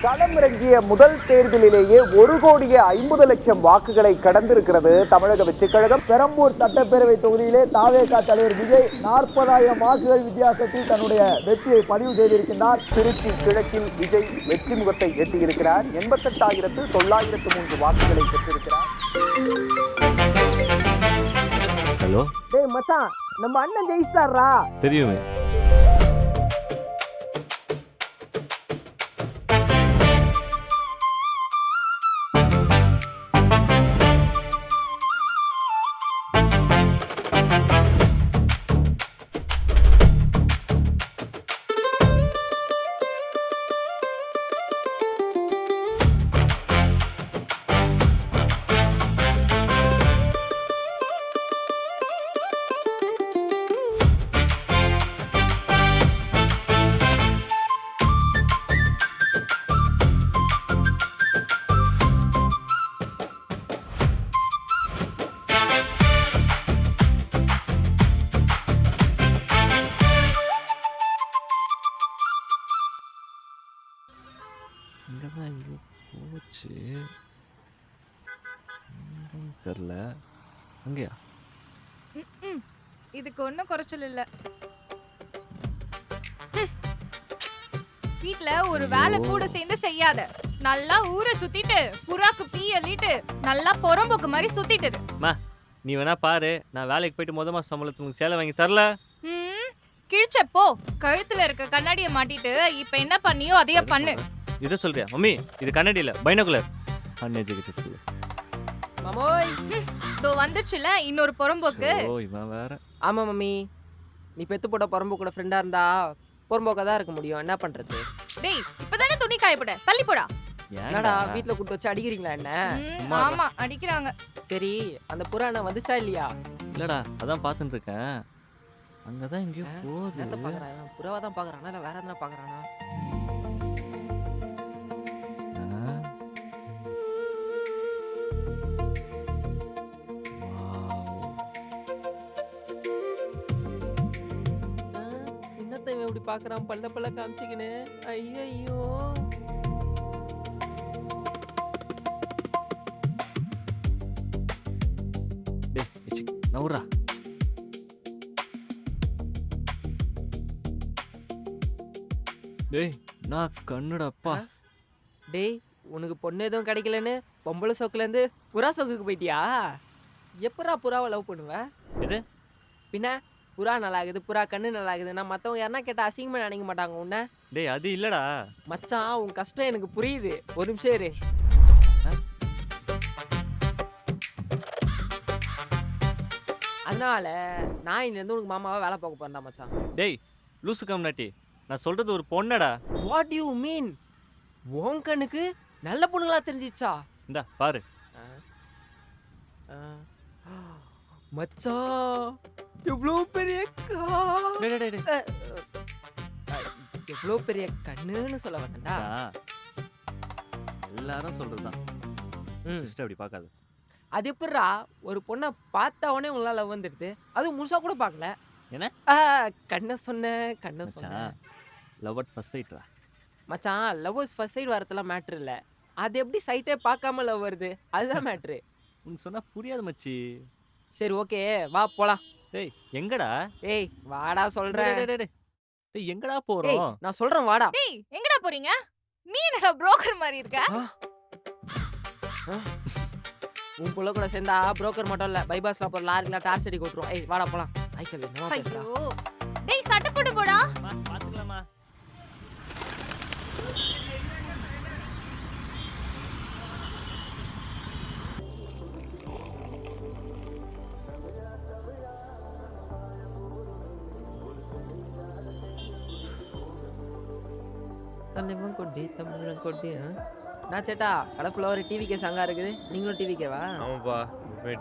களமிறங்கிய முதல் தேர்தலிலேயே 1,50,00,000 வாக்குகளை கடந்திருக்கிறது தமிழக வெற்றிக் கழகம். பெரம்பூர் சட்டப்பேரவை தொகுதியிலே தாவேகா தலைவர் விஜய் 40,000 வாக்குகள் வித்தியாசத்தில் தன்னுடைய வெற்றியை பதிவு செய்திருக்கிறார். திருச்சி கிழக்கில் விஜய் வெற்றி முகத்தை எட்டியிருக்கிறார். 88,903 வாக்குகளை பெற்றிருக்கிறார். ஹலோ டேய் மச்சான், நம்ம அண்ணன் ஜெயிச்சாரா? தெரியுமே. இங்கதான் எங்கேயோ போச்சு, தெரில. அங்கேயா? இதுக்கு ஒன்றும் குறைச்சல் இல்லை. வீட்ல ஒரு வேலை கூட சேர்ந்து செய்யாத. நல்லா ஊரை சுத்திட்டு புறாக்கு பீ அள்ளிட்டு நல்லா புறம்போக்கு மாதிரி சுத்திட்டு. நீ வேணா பாரு, நான் வேலைக்கு போயிட்டு மொத மாசம் சம்பளத்துக்கு சேலை வாங்கி தரல. கிழிச்சப்போ கழுத்துல இருக்க கண்ணாடியை மாட்டிட்டு இப்ப என்ன பண்ணியோ அதையே பண்ணு. இதை சொல்றியா மம்மி? இது கண்ணாடி இல்ல, பைனாகுலர். அன்எஜுகேட்டட் மாமோய், தோ வந்துருச்சுல இன்னொரு புறம்போக்கு. ஓ இவன் வேற. ஆமா மம்மி, நீ பெத்து போட்ட பொறம்பு கூட ஃப்ரெண்டா இருந்தா பொறம்போக்கா தான் இருக்க முடியும். என்ன பண்றது? டேய் இப்பதானே துணி காயப்பட, தள்ளி போடா. என்னடா வீட்ல கூட்டு வச்சு அடிக்கிறீங்களா என்ன? ஆமா அடிக்கிறாங்க. சரி, அந்த புறாண வந்துச்சா இல்லையா? இல்லடா, அதான் பார்த்துட்டு இருக்கேன். அங்கதான் எங்கேயோ போகுது. என்னத்த பாக்குறான்? புறாவை தான் பாக்குறானா இல்ல வேற எதுனா பாக்குறானா? இப்படி பாக்குறான் பல்ல பல்ல காமிச்சிக்கின்னு. ஐயோ, நவுரா. டேய் நான் கண்ணுடாப்பா. டேய் உனக்கு பொண்ணு எதுவும் கிடைக்கலன்னு பொம்பளை சோக்குல இருந்து புறா சோக்குக்கு போயிட்டியா? எப்பரா புறாவை லவ் பண்ணுவ? இது பின்ன புறா நல்லாகுது, புறா கண்ணு நல்லாகுது, நான் மற்றவங்க யாருன்னா கேட்டால் அசிங்கமாக நினைக்க மாட்டாங்க உன்ன. டேய் அது இல்லடா மச்சான், உன் கஷ்டம் எனக்கு புரியுது. ஒரு நிமிஷம் இரு. அதனால நான் இன்னிலேருந்து உனக்கு மாமாவை வேலை பார்க்க போறேன்டா மச்சான். டேய் லூசு கம்னாட்டி, நான் சொல்றது ஒரு பொண்ணடா. What you mean? உன் கண்ணுக்கு நல்ல பொண்ணுங்களா தெரிஞ்சிச்சா? இந்தா பாரு. மச்சான் எவ்வளோ பெரிய எவ்வளோ பெரிய கண்ணுன்னு சொல்ல வந்தா எல்லாரும் சொல்றதுதான். சிஸ்டர் அப்படி பார்க்காது. அது எப்படிரா ஒரு பொண்ணை பார்த்த உடனே உங்களால் லவ் வந்துடுது? அது முழுசா கூட பார்க்கல. என்ன கண்ணை சொன்ன லவ் அட் ஃபர்ஸ்ட் சைட்ரா மச்சான். லவ்வர்ஸ் ஃபர்ஸ்ட் சைட் வரதெல்லாம் மேட்ரு இல்லை. அது எப்படி சைட்டே பார்க்காம லவ் வருது? அதுதான் மேட்ரு. உனக்கு சொன்னா புரியாது மச்சி. சரி ஓகே, வா போலாம். டேய் எங்கடா? ஏய் வாடா சொல்றேன். டேய் எங்கடா போறோம்? நான் சொல்றேன் வாடா. டேய் எங்கடா போறீங்க? நீ என்னடா புரோக்கர் மாதிரி இருக்க? உன் புள்ள கூட சேர்ந்தா புரோக்கர் மட்டும் இல்ல, பைபாஸ்ல போற லாரில டார்ச் அடி கொட்டுறோம். ஏய் வாடா போலாம். ஐக்கல் என்ன பேசுறா? ஐயோ டேய் சட்டை போட்டு போடா. பாத்துக்கலாமா? தலைவன் கொட்டி தமிழன் கொட்டி. நான் சேட்டா கடை ஃபுல்லாக ஒரு டிவி கே சாங்கா இருக்குது. நீங்களும் டிவி கேவா? ஆமாப்பா,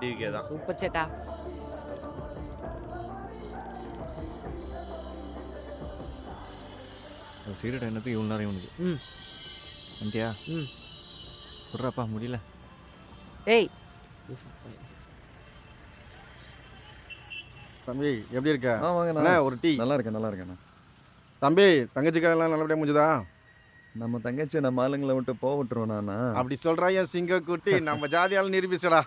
டிவி கே தான். சூப்பர் சேட்டா. சிகரெட் என்னத்துக்கு இவ்வளோ நேரம் இவனுக்கு? வந்துட்டியா? விட்றாப்பா முடியல. ஏய் தம்பி எப்படி இருக்க? வாங்க ஒரு டீ. நல்லா இருக்கேன். தம்பி தங்கச்சி கல்யாணம் நல்லபடியாக முடிஞ்சுதா? நம்ம தங்கச்சி நம்ம ஆளுங்களை விட்டு போக விட்டுருவோம் நானா? அப்படி சொல்றா என் சிங்க குட்டி, நம்ம ஜாதியால நிரூபிச்சடா.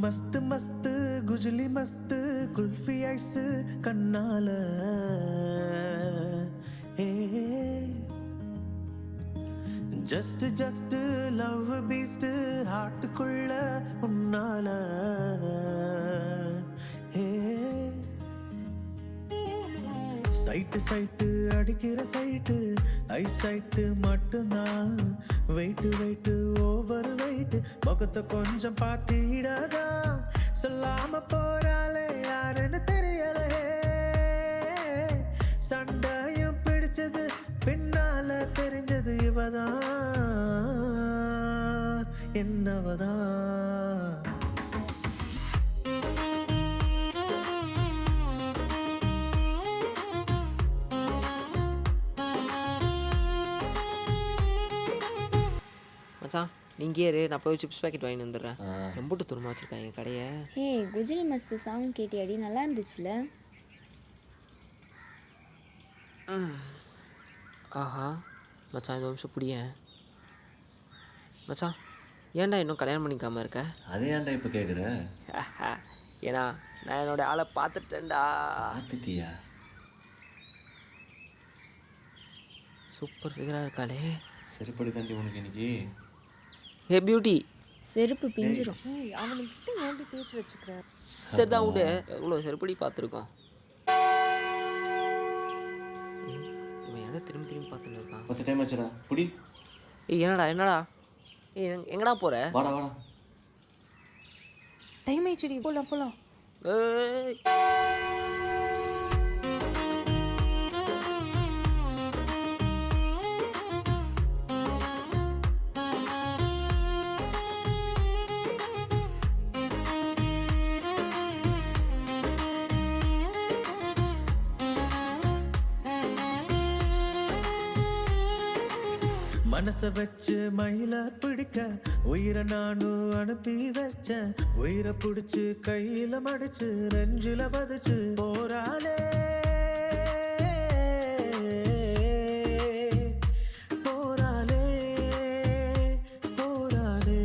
मस्त मस्त गुजली मस्त कुल्फी आइस कन्नाल just just love beast heart कुள்ள உன்னால சைட்டு சைட்டு அடிக்கிற சைட்டு ஐ சைட்டு மட்டும்தான் வெயிட்டு வெயிட்டு ஓவர் வெயிட்டு முகத்தை கொஞ்சம் பார்த்திடாதா சொல்லாம போறாளே யாருன்னு தெரியலையே சண்டையும் பிடிச்சது பின்னால தெரிஞ்சது இவதான் என்னவதான் மச்சான் நீங்கள் ஏறு, நான் போய் சிப்ஸ் பாக்கெட் வாங்கிட்டு வந்துடுறேன். எம்பூட்டு தூரமாக வச்சுருக்காங்க கடையை. ஹே குஜிலி மஸ்து சாங் கேட்டியாடி, நல்லா இருந்துச்சுல. ஆஹா மச்சான், இந்த நிமிஷம் பிடியேன். மச்சான் ஏன்டா இன்னும் கல்யாணம் பண்ணிக்காமல் இருக்க? அது ஏன்டா இப்போ கேட்குற? ஏன்னா நான் என்னோட ஆளை பார்த்துட்டேன்டா. பார்த்துட்டியா? சூப்பர் ஃபிகராக இருக்காளே. செருப்படி தாண்டி உனக்கு இன்னைக்கு. ஹே பியூட்டி. செருப்பு பிஞ்சிரும். அவனுக்கிட்ட ஏன்டி பேச்சு வச்சுக்கிற? சரிதான் விடு, எவ்வளோ செருப்படி பார்த்துருக்கோம். இவன் எதை திரும்பி திரும்பி பார்த்துன்னு இருக்கான். கொஞ்சம் டைம் ஆச்சுடா, புடி. ஏய் என்னடா ஏய் எங்கடா போகிற? வாடா வாடா. டைம் ஆயிடுச்சுடி, போலாம் போலாம். ஏய் மனச வச்சு மயில பிடிக்க உயிரை நானும் அனுப்பி வச்சேன். உயிரை பிடிச்சு கையில மடிச்சு நெஞ்சில பதிச்சு போராளே போராளே போராளே.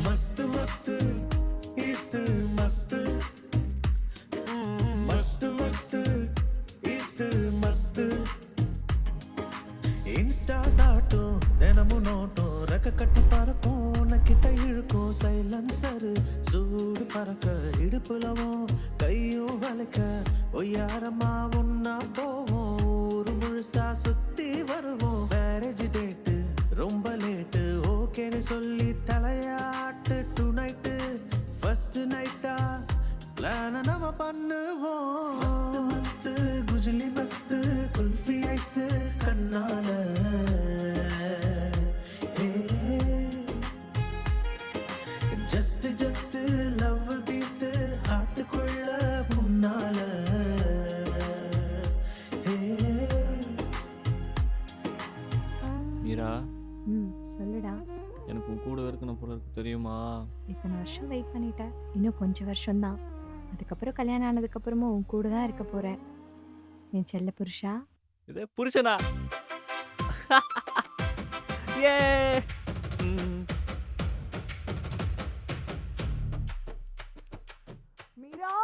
மஸ்து மஸ்து இஸ்து மஸ்து மஸ்து மஸ்து இஸ்து மஸ்து. இன்ஸ்டா சாட்டும் தினமும் நோட்டும் ரெக்க கட்டி பறக்கும் உனக்கிட்ட இழுக்கும் சைலன்சரு சூடு பறக்க இடுப்புலவும் கையும் வளைக்க ஒய்யாரமா ஒன்னா போவோம் ஊரு முழுசா சுத்தி வருவோம். மேரேஜ் டேட்டு ரொம்ப லேட்டு ஓகேன்னு சொல்லி தலையாட்டு டு நைட்டு ஃபர்ஸ்ட் நைட்டா பிளான நம்ம பண்ணுவோம். மஸ்து மஸ்து குஜிலி மஸ்து குல்ஃபி ஐஸ் கண்ணால ஜஸ்ட் ஜஸ்ட் லவ் பீஸ்ட் ஹார்ட்டுக்குள்ள முன்னால. மீரா, சொல்லுடா. எனக்கு உன் கூட இருக்கணும் போல இருக்கு, தெரியுமா? இத்தனை வருஷம் வெயிட் பண்ணிட்டேன், இன்னும் கொஞ்சம் வருஷம்தான். அதுக்கப்புறம் கல்யாணம் ஆனதுக்கப்புறமும் உன் கூட தான் இருக்க போகிறேன் என் செல்ல புருஷா. இதே புருஷனா? ஏ மீரா.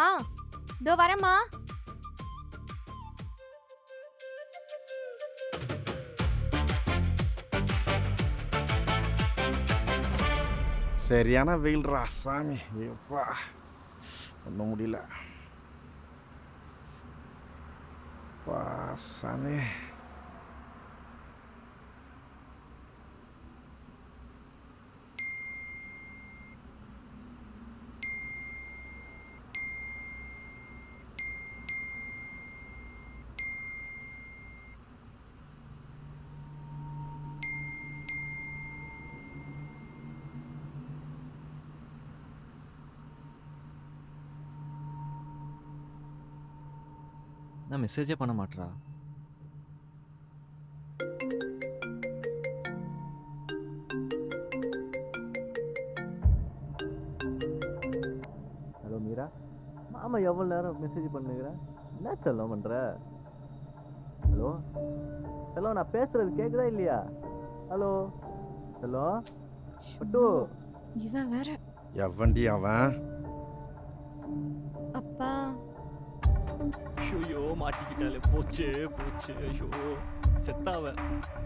ஆ இதோ வரேம்மா. சரியான வெயில்ரா சாமி, எப்பா ஒன்றும் முடியல. பா சாமி. நான் மெசேஜே பண்ண மாட்டேறா. ஆமாம் எவ்வளோ நேரம் மெசேஜ் பண்ணுகிறேன். என்ன செல்லம் பண்ணுற? ஹலோ ஹலோ, நான் பேசுறது கேட்குதா இல்லையா? ஹலோ ஹலோ பட்டு. இவன் வேற. எவன்டி அவன்? அப்பா ஐயோ மாட்டிக்கிட்டாலே, போச்சு போச்சு. ஐயோ செத்தாவ.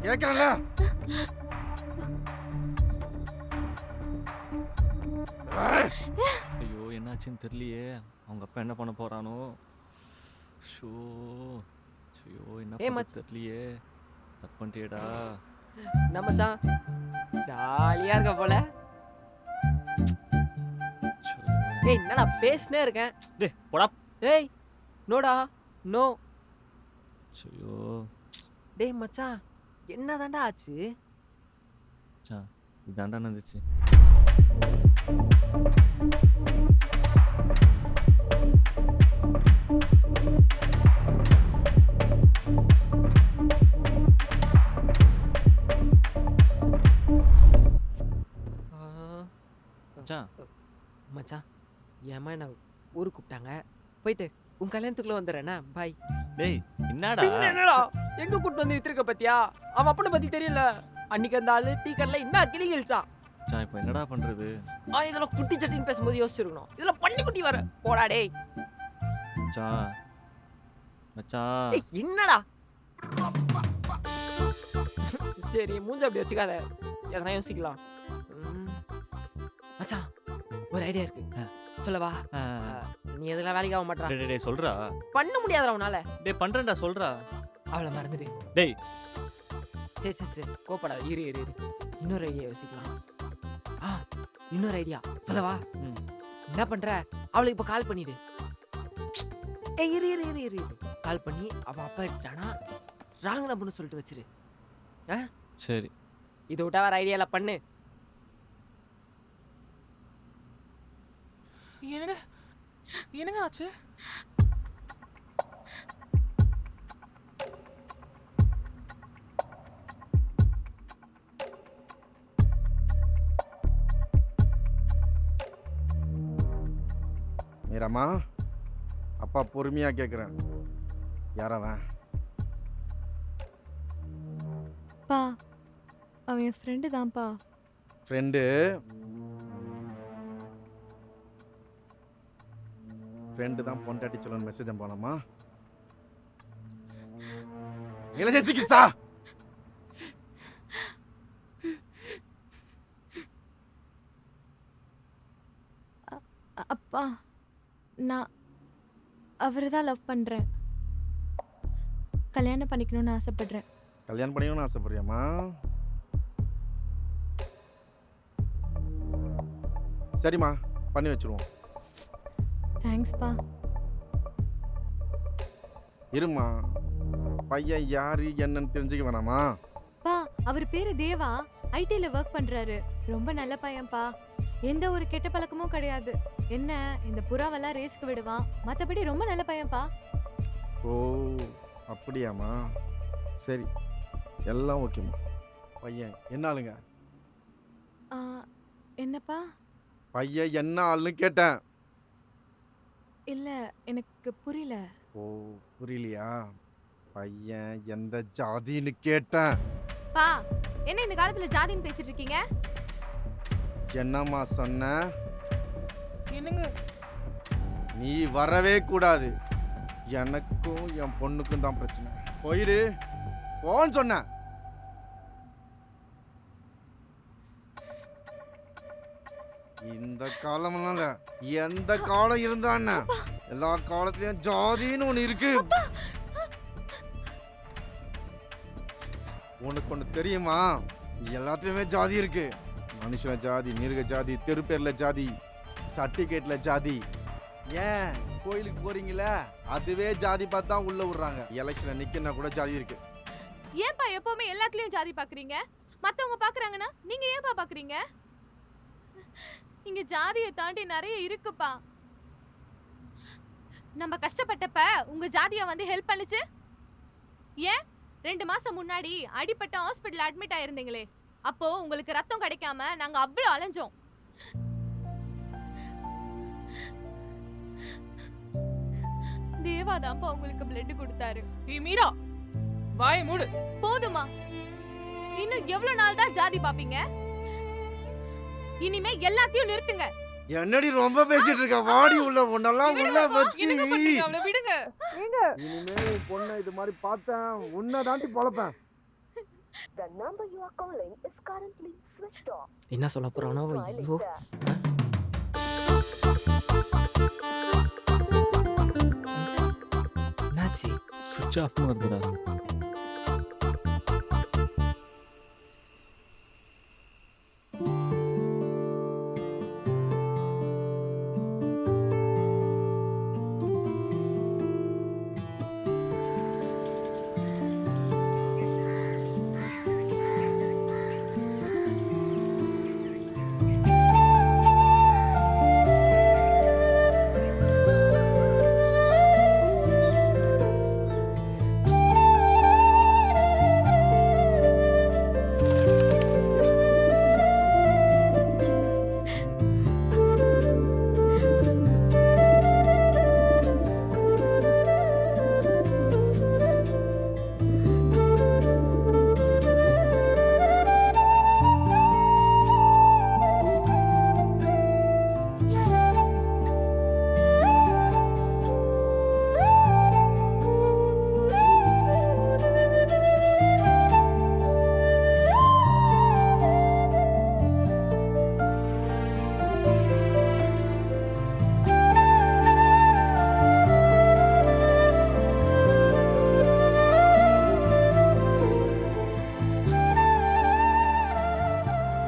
கேட்கறல. ஐயோ என்னாச்சுன்னு தெரியலையே. அவங்க அப்பா என்ன பண்ண போறானோ? ஷோ ஐயோ என்ன ஏய் பண்ண மச்சான். தெரியலையே. தப்பு பண்ணிட்டியேடா. என்ன மச்சான் ஜாலியா இருக்க போல. ஏய் என்னடா பேசினே இருக்கேன். டேய் போடா. ஏய் நோடா நோ. ஐயோ டேய் மச்சான் என்னதான்டா ஆச்சு? சா இதாண்டா நடந்துச்சு. மச்சான் மச்சான் ஏமா என்ன ஊருக்கு கூப்பிட்டாங்க, போயிட்டு உன் கல்யாணத்துக்குள்ள வந்துடுறேண்ணா. பாய். டேய் என்னடா? என்னடா எங்க கூட்டு வந்து நிறுத்திருக்க பத்தியா? அவன் அப்பனை பத்தி தெரியல. அன்னைக்கு அந்த ஆளு டீ கடைல என்ன கிளிங்கிழ்ச்சான். மச்சான் இப்போ என்னடா பண்றது? இதெல்லாம் குட்டி சட்டின்னு பேசும்போது யோசிச்சிருக்கணும். இதெல்லாம் பண்ணி குட்டி வர போடா டேய். மச்சான் மச்சான் ஏய் என்னடா? சரி மூஞ்ச அப்படி வச்சுக்காத, எதனா யோசிக்கலாம். மச்சான் ஒரு ஐடியா இருக்கு, சொல்லவா? நீ எதெல்லாம் வேலைக்கு ஆக மாட்டா. டேய் டேய் சொல்றா. பண்ண முடியாதா உன்னால? டேய் பண்றேன்டா சொல்றா. அவளை மறந்துடு. டேய் சரி சரி சரி கோப்படா. இரு இரு இரு இன்னொரு ஐடியா யோசிக்கலாம். இன்னொரு ஐடியா சொல்லவா? என்ன பண்ற, அவளுக்கு இப்ப கால் பண்ணிடு. ஏய் இரு இரு இரு இரு கால் பண்ணி அவ அப்பா எடுத்தானா ராங் நம்பர்னு சொல்லிட்டு வச்சிரு. சரி இதை விட்டா வேற ஐடியால பண்ணு. என்னங்க என்னங்க ஆச்சு? மீராமா, அப்பா பொறுமையா கேட்குறேன். யாரவன்? பா அவன் என் ஃப்ரெண்டு தான்ப்பா. ஃப்ரெண்டு ஃப்ரெண்டு தான் பொண்டாட்டி சொல்லணும் மெசேஜ் அனுப்பலாமா? இளஞ்சிக்கிச்சா? அப்பா நான் அவரை தான் லவ் பண்ணுறேன். கல்யாணம் பண்ணிக்கணும்னு ஆசைப்படுறேன். கல்யாணம் பண்ணிக்கணும்னு ஆசைப்படுறியாம்மா? சரிம்மா பண்ணி வச்சிருவோம். தேங்க்ஸ்ப்பா. இருமா, பையன் யாரு என்னன்னு தெரிஞ்சுக்க வேணாமா? பா அவர் பேரு தேவா, ஐடில ஒர்க் பண்றாரு. ரொம்ப நல்ல பையன்பா. எந்த ஒரு கெட்ட பழக்கமும் கிடையாது. என்ன இந்த புறாவெல்லாம் ரேஸ்க்கு விடுவான், மற்றபடி ரொம்ப நல்ல பையன்பா. ஓ அப்படியாம்மா? சரி எல்லாம் ஓகேம்மா. பையன் என்ன ஆளுங்க? என்னப்பா? பையன் என்ன ஆளுன்னு கேட்டேன். இல்ல எனக்கு புரியல. ஓ புரியலையா? பையன் எந்த ஜாதின்னு கேட்டேன். பா என்ன இந்த காலத்துல ஜாதின்னு பேசிட்டு இருக்கீங்க? என்னம்மா சொன்ன? என்னங்க நீ வரவே கூடாது. எனக்கும் என் பொண்ணுக்கும் தான் பிரச்சனை. போயிடு போன்னு சொன்ன. இந்த காலம்னால எந்த காலம் இருந்தான்னு எல்லா காலத்திலயும் ஜாதின்னு ஒண்ணு இருக்கு. உனக்கு ஒண்ணு தெரியுமா? எல்லாத்துலயுமே ஜாதி இருக்கு. மனுஷன ஜாதி, மிருக ஜாதி, தெருப்பேர்ல ஜாதி, சர்டிபிகேட்ல ஜாதி. ஏன் கோயிலுக்கு போறீங்களா, அதுவே ஜாதி பார்த்து தான் உள்ள விடுறாங்க. எலெக்ஷன்ல நிக்கனா கூட ஜாதி இருக்கு. ஏன்பா எப்பவுமே எல்லாத்துலயும் ஜாதி பாக்குறீங்க? மத்தவங்க பாக்குறாங்கன்னா நீங்க ஏன்பா பாக்குறீங்க? இங்க ஜாதியை தாண்டி நிறைய இருக்குப்பா. நம்ம கஷ்டப்பட்டப்ப உங்க ஜாதியா வந்து ஹெல்ப் பண்ணுச்சு. ஏன் 2 மாசம் முன்னாடி அடிபட்ட ஹாஸ்பிடல் அட்மிட் ஆயிருந்தீங்களே, அப்போ உங்களுக்கு ரத்தம் கிடைக்காம நாங்க அவ்வளவு அலைஞ்சோம். தேவாதான்ப்பா உங்களுக்கு பிளட் கொடுத்தாரு. ஏய் மீரா, வாயை மூடு. போதுமா? இன்னும் எவ்வளவு நாள் தான் ஜாதி பாப்பீங்க? இனிமே எல்லாத்தையும் நிறுத்துங்க. என்னடி ரொம்ப பேசிட்டு இருக்க? வாடி உள்ள ஒன்னெல்லாம் உள்ள வச்சு என்னங்க பண்றீங்க? அவளை விடுங்க. இனிமே உன் பொண்ணை இது மாதிரி பார்த்தேன் உன்னை தாண்டி பொழப்பேன். என்ன சொல்ல போறானோ? ஐயோ. என்னாச்சு? சுவிட்ச் ஆஃப்னு வருதுடா.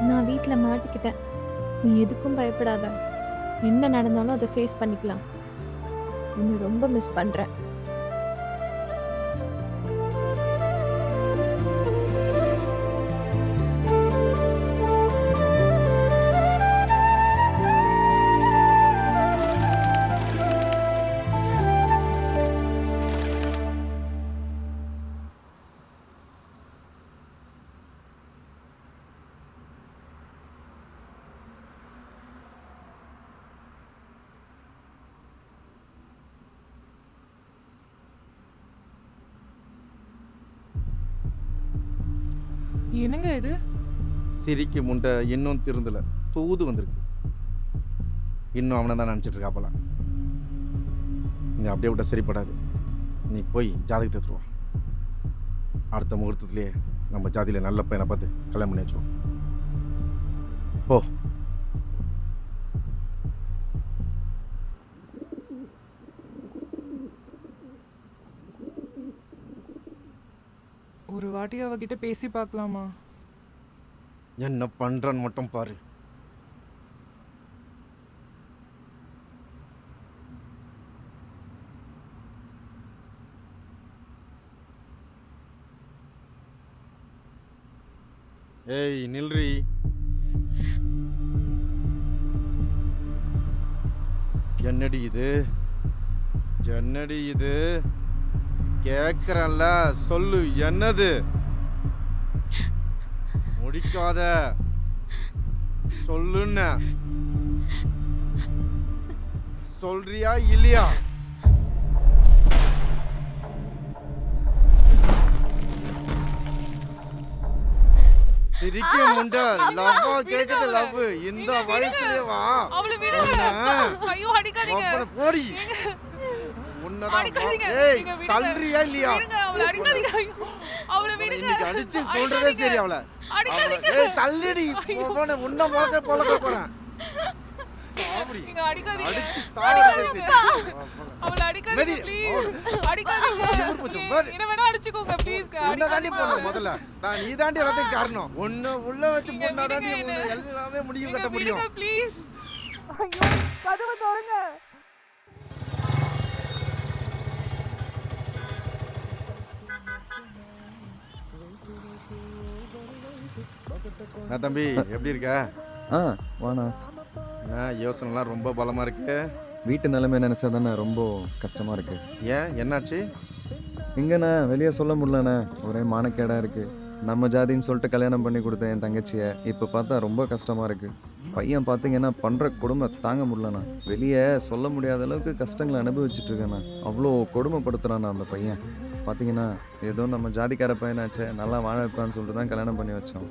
நான் வீட்ல மாட்டிக்கிட்டேன். நீ எதுக்கும் பயப்படாத. என்ன நடந்தாலும் அதை ஃபேஸ் பண்ணிக்கலாம். உன்னை ரொம்ப மிஸ் பண்றேன். என்னங்க இது? சிரிக்கு முண்டை இன்னும் திருந்தல, தூது வந்திருக்கு. இன்னும் அவனை தான் நினச்சிட்டு இருக்காப்பல. நீ அப்படியே விட்ட சரிப்படாது. நீ போய் ஜாதகத்தை எடுத்துருவா. அடுத்த முகூர்த்தத்திலேயே நம்ம ஜாதியில் நல்ல பையனை பார்த்து கல்யாணம் பண்ணி வச்சுருவோம். போ. ஒரு வாட்டி அவகிட்ட பேசி பார்க்கலாமா? என்ன பண்றான்னு மட்டும் பாரு. ஏய் நில்றி. என்னடி இது? என்னடி இது? கேக்குறேன்ல, சொல்லு என்னது? முடிக்காத, சொல்லுன்னு. சொல்றியா இல்லையா? சிரிக்க முண்டை லவ்வா கேக்குது. லவ் இந்த வயசுலயே வா. அவளை விடுங்க. ஐயோ அடிக்காதீங்க. போடி. அடிக்காதீங்க. ஏய் தள்ளுறியா இல்லையா? விடுங்க, அவளை அடிக்காதீங்க. ஐயோ அவளை விடுங்க. இன்னைக்கு அடிச்சு கொல்றதே சரி அவளை. அடிக்காதீங்க. ஏய் தள்ளுடி. போன உன்ன போலக்க போறேன். சாவடி. நீங்க அடிக்காதீங்க. அடிச்சு சாவடி. அவளை அடிக்காதீங்க ப்ளீஸ். அடிக்காதீங்க. என்ன வேணா அடிச்சுக்கோங்க ப்ளீஸ். உன்ன தாண்டி போடணும் முதல்ல. நீ தாண்டி எல்லாத்தையும் காரணம். உன்ன உள்ள வச்சு போனா தாண்டி எல்லாமே முடிவு கட்ட முடியும். ப்ளீஸ். ஐயோ கதவை திறங்க. நான் தம்பி எப்படி இருக்க? வாண்ணா. யோசனைலாம் ரொம்ப பலமா இருக்கு. வீட்டு நிலைமை நினச்சா தானே ரொம்ப கஷ்டமாக இருக்கு. ஏன் என்னாச்சு? எங்கண்ணா வெளியே சொல்ல முடியலண்ணே. ஒரே மானக்கேடாக இருக்குது. நம்ம ஜாதின்னு சொல்லிட்டு கல்யாணம் பண்ணி கொடுத்தேன் என் தங்கச்சியை. இப்போ பார்த்தா ரொம்ப கஷ்டமாக இருக்குது. பையன் பார்த்தீங்கன்னா பண்ணுற கொடுமை தாங்க முடியலண்ணா. வெளியே சொல்ல முடியாத அளவுக்கு கஷ்டங்களை அனுபவிச்சுட்டு இருக்கேண்ணா. அவ்வளோ கொடுமைப்படுத்துகிறாண்ணா அந்த பையன். பார்த்தீங்கன்னா ஏதோ நம்ம ஜாதிக்கார பையனாச்சே, நல்லா வாழ வைப்பான்னு சொல்லிட்டு தான் கல்யாணம் பண்ணி வச்சோம்.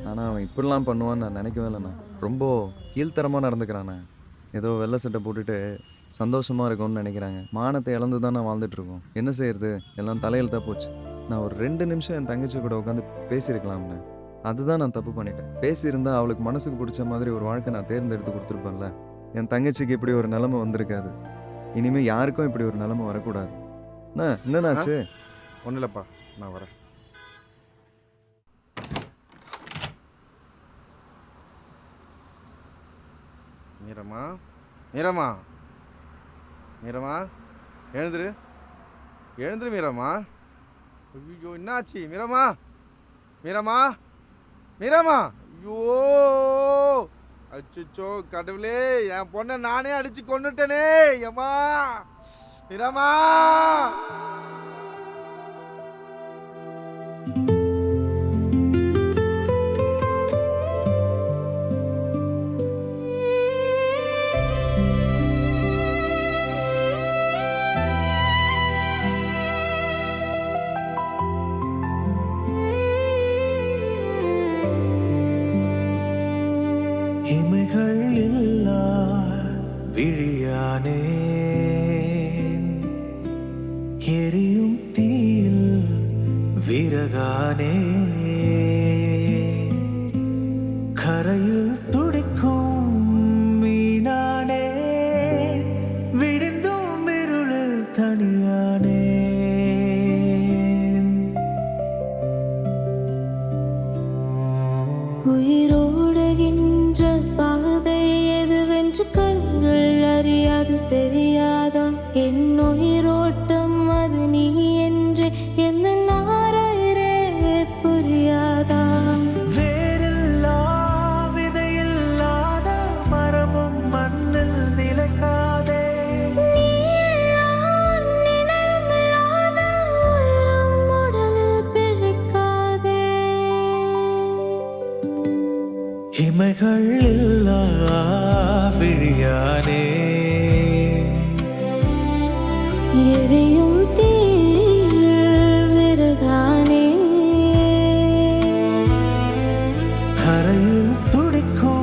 ஆனால் அவன் இப்படிலாம் பண்ணுவான்னு நான் நினைக்கவே இல்லைண்ணா. ரொம்ப கீழ்த்தரமாக நடந்துக்கிறாண்ணா. ஏதோ வெள்ளை சட்டை போட்டுட்டு சந்தோஷமாக இருக்கும்னு நினைக்கிறாங்க. மானத்தை இழந்து தான் நான் வாழ்ந்துட்டுருக்கோம். என்ன செய்யறது, எல்லாம் தலையெழுத்தாக போச்சு. நான் ஒரு 2 நிமிஷம் என் தங்கச்சி கூட உட்காந்து பேசியிருக்கலாம்னு. அதுதான் நான் தப்பு பண்ணிட்டேன். பேசியிருந்தா அவளுக்கு மனசுக்கு பிடிச்ச மாதிரி ஒரு வாழ்க்கை நான் தேர்ந்தெடுத்து கொடுத்துருப்பேன்ல. என் தங்கச்சிக்கு இப்படி ஒரு நிலைமை வந்திருக்காது. இனிமேல் யாருக்கும் இப்படி ஒரு நிலைமை வரக்கூடாது. என்னன்னாச்சு? ஒன்றும் இல்லைப்பா, நான் வரேன். மீரம்மா, மீரம்மா, மீரம்மா, எழுந்துரு, எழுந்துரு மீரம்மா. ஐயோ என்னாச்சு மீரம்மா? மீரம்மா, மீரம்மா, ஐயோ அச்சோ கடவுளே, என் பொண்ணை நானே அடிச்சு கொன்னுட்டேனே. ஏம்மா மீரம்மா. இமைகள் இல்லா விழியானே, எரியும் தீயில் விறகானே, கரையில் துடிக்கும் மீனானே, விடிந்தும் இருளில் தனியானே. உயிரோடுகின்ற பாதை எதுவென்று கண்கள் அறியாது தெரியாதா? என் உயிரோட்டம் அது நீ என்று எந்த நாராயிரே புரியாதா? வேறில்லா விதையில்லாத மரமும் மண்ணில் நிலைக்காதே. நினைவில்லாத உயிரும் உடலில் பிழைக்காதே. இமைகள் இல்லா விழியானே, எரியும் தீயில் விறகானே, கரையில் துடிக்கும்